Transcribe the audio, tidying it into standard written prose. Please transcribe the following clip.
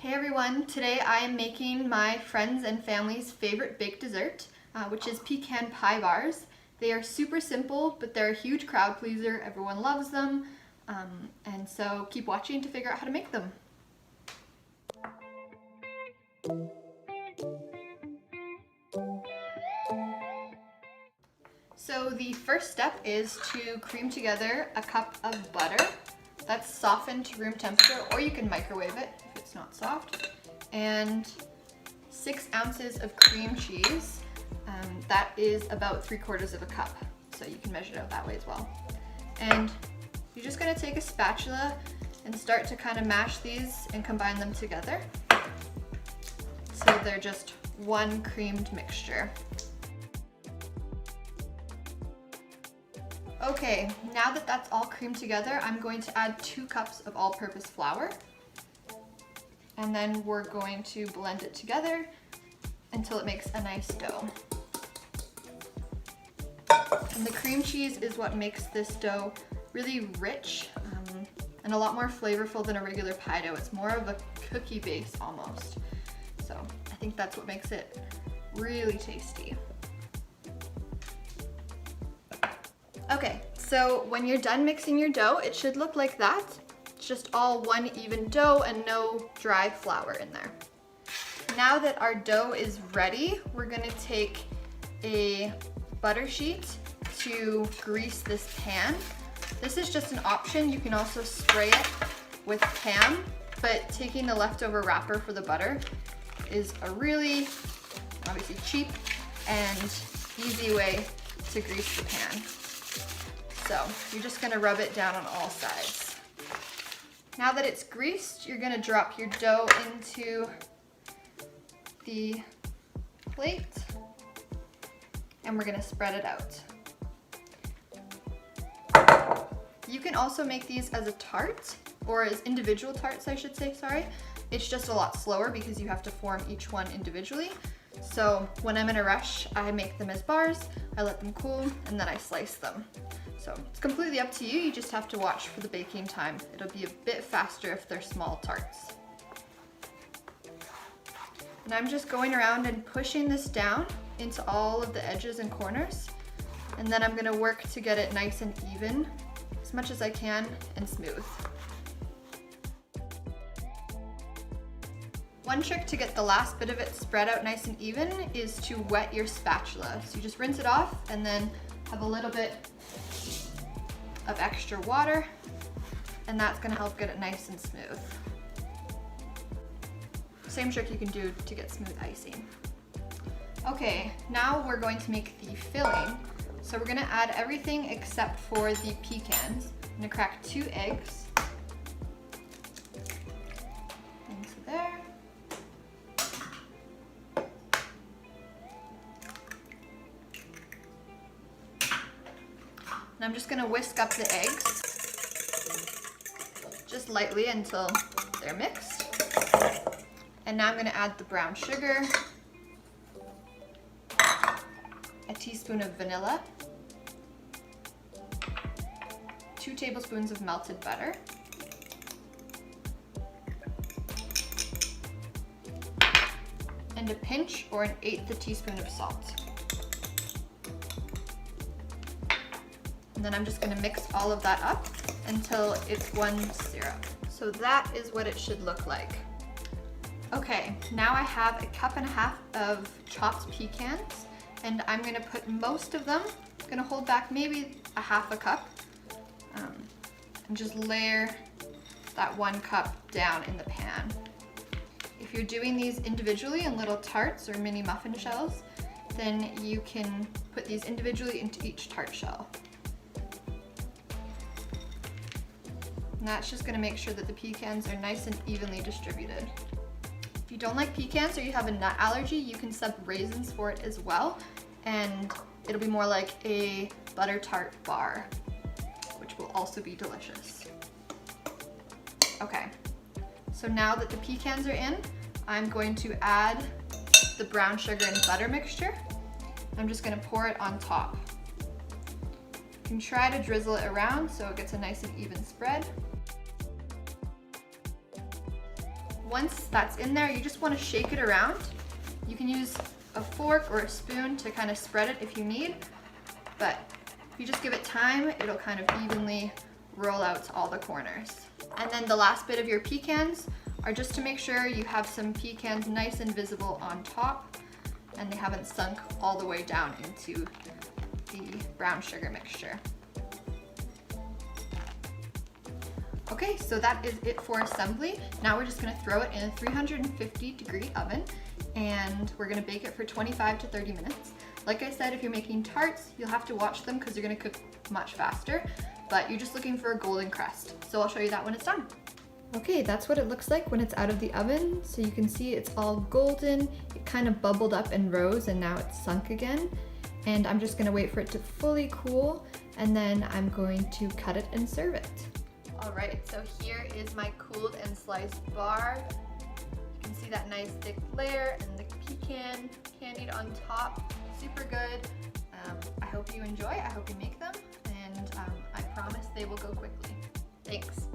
Hey everyone, today I am making my friends and family's favorite baked dessert, which is pecan pie bars. They are super simple, but they're a huge crowd pleaser. Everyone loves them, and so keep watching to figure out how to make them. So the first step is to cream together a cup of butter that's softened to room temperature, or you can microwave it if it's not soft, and 6 ounces of cream cheese. That is about 3/4 of a cup, so you can measure it out that way as well. And you're just going to take a spatula and start to kind of mash these and combine them together so they're just one creamed mixture. Okay, now that that's all creamed together, I'm going to add 2 cups of all-purpose flour. And then we're going to blend it together until it makes a nice dough. And the cream cheese is what makes this dough really rich and a lot more flavorful than a regular pie dough. It's more of a cookie base almost. So I think that's what makes it really tasty. Okay, so when you're done mixing your dough, it should look like that. It's just all one even dough and no dry flour in there. Now that our dough is ready, we're gonna take a butter sheet to grease this pan. This is just an option. You can also spray it with Pam, but taking the leftover wrapper for the butter is a really, obviously cheap and easy way to grease the pan. So you're just gonna rub it down on all sides. Now that it's greased, you're gonna drop your dough into the plate and we're gonna spread it out. You can also make these as a tart, or as individual tarts, I should say, sorry. It's just a lot slower because you have to form each one individually. So when I'm in a rush, I make them as bars, I let them cool, and then I slice them. So it's completely up to you, you just have to watch for the baking time. It'll be a bit faster if they're small tarts. And I'm just going around and pushing this down into all of the edges and corners. And then I'm gonna work to get it nice and even, as much as I can, and smooth. One trick to get the last bit of it spread out nice and even is to wet your spatula. So you just rinse it off and then have a little bit of extra water, and that's gonna help get it nice and smooth. Same trick you can do to get smooth icing. Okay, now we're going to make the filling. So we're gonna add everything except for the pecans. I'm gonna crack 2 eggs into there. And I'm just gonna whisk up the eggs just lightly until they're mixed. And now I'm gonna add the brown sugar, a teaspoon of vanilla, 2 tablespoons of melted butter, and a pinch or 1/8 teaspoon of salt. And then I'm just gonna mix all of that up until it's one syrup. So that is what it should look like. Okay, now I have 1.5 cups of chopped pecans, and I'm gonna put most of them, I'm gonna hold back maybe 1/2 cup, and just layer that 1 cup down in the pan. If you're doing these individually in little tarts or mini muffin shells, then you can put these individually into each tart shell. And that's just gonna make sure that the pecans are nice and evenly distributed. If you don't like pecans or you have a nut allergy, you can sub raisins for it as well, and it'll be more like a butter tart bar, which will also be delicious. Okay, so now that the pecans are in, I'm going to add the brown sugar and butter mixture. I'm just gonna pour it on top. You can try to drizzle it around so it gets a nice and even spread. Once that's in there, you just want to shake it around. You can use a fork or a spoon to kind of spread it if you need, but if you just give it time, it'll kind of evenly roll out to all the corners. And then the last bit of your pecans are just to make sure you have some pecans nice and visible on top and they haven't sunk all the way down into the brown sugar mixture. Okay, so that is it for assembly. Now we're just gonna throw it in a 350-degree oven and we're gonna bake it for 25 to 30 minutes. Like I said, if you're making tarts, you'll have to watch them because they're gonna cook much faster, but you're just looking for a golden crust. So I'll show you that when it's done. Okay, that's what it looks like when it's out of the oven. So you can see it's all golden. It kind of bubbled up and rose and now it's sunk again. And I'm just gonna wait for it to fully cool and then I'm going to cut it and serve it. All right, so here is my cooled and sliced bar. You can see that nice thick layer and the pecan candied on top. Super good. I hope you enjoy. I hope you make them, and I promise they will go quickly. Thanks.